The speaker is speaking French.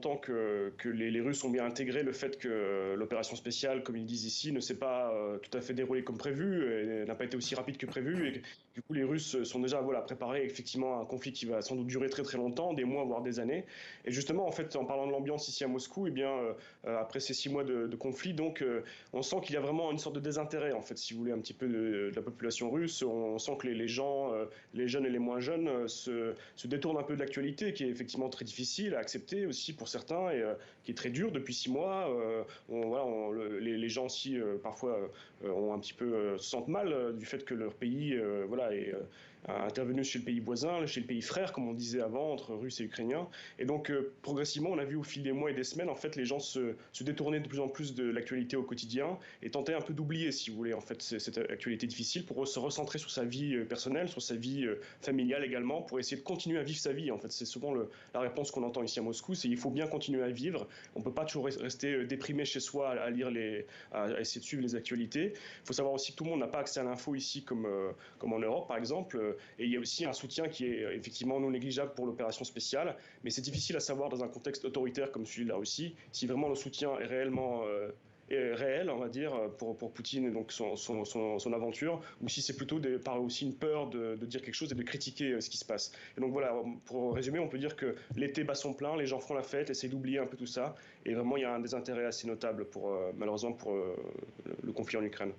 longtemps que les Russes ont bien intégré le fait que l'opération spéciale, comme ils disent ici, ne s'est pas tout à fait déroulée comme prévu et n'a pas été aussi rapide que prévu. Et du coup, les Russes sont déjà voilà, préparés effectivement à un conflit qui va sans doute durer très très longtemps, des mois voire des années. Et justement, en fait, en parlant de l'ambiance ici à Moscou, eh bien, après ces 6 mois de conflit, donc, on sent qu'il y a vraiment une sorte de désintérêt, en fait, si vous voulez, un petit peu de la population russe. On sent que les gens, les jeunes et les moins jeunes, se détournent un peu de l'actualité, qui est effectivement très difficile à accepter aussi pour certains et qui est très dur depuis 6 mois. Voilà, les gens aussi parfois ont un petit peu se sentent mal du fait que leur pays voilà est intervenu chez le pays voisin, chez le pays frère, comme on disait avant, entre Russes et Ukrainiens. Et donc progressivement, on a vu au fil des mois et des semaines, en fait, les gens se détourner de plus en plus de l'actualité au quotidien et tenter un peu d'oublier, si vous voulez, en fait, cette actualité difficile pour se recentrer sur sa vie personnelle, sur sa vie familiale également, pour essayer de continuer à vivre sa vie. En fait, c'est souvent la réponse qu'on entend ici à Moscou, c'est il faut bien continuer à vivre. On peut pas toujours rester déprimé chez soi à lire à essayer de suivre les actualités. Il faut savoir aussi que tout le monde n'a pas accès à l'info ici comme en Europe, par exemple. Et il y a aussi un soutien qui est effectivement non négligeable pour l'opération spéciale, mais c'est difficile à savoir dans un contexte autoritaire comme celui de la Russie si vraiment le soutien est réellement réel, on va dire, pour Poutine et donc son aventure, ou si c'est plutôt par aussi une peur de dire quelque chose et de critiquer ce qui se passe. Et donc voilà, pour résumer, on peut dire que l'été bat son plein, les gens font la fête, essayent d'oublier un peu tout ça, et vraiment il y a un désintérêt assez notable malheureusement pour le conflit en Ukraine.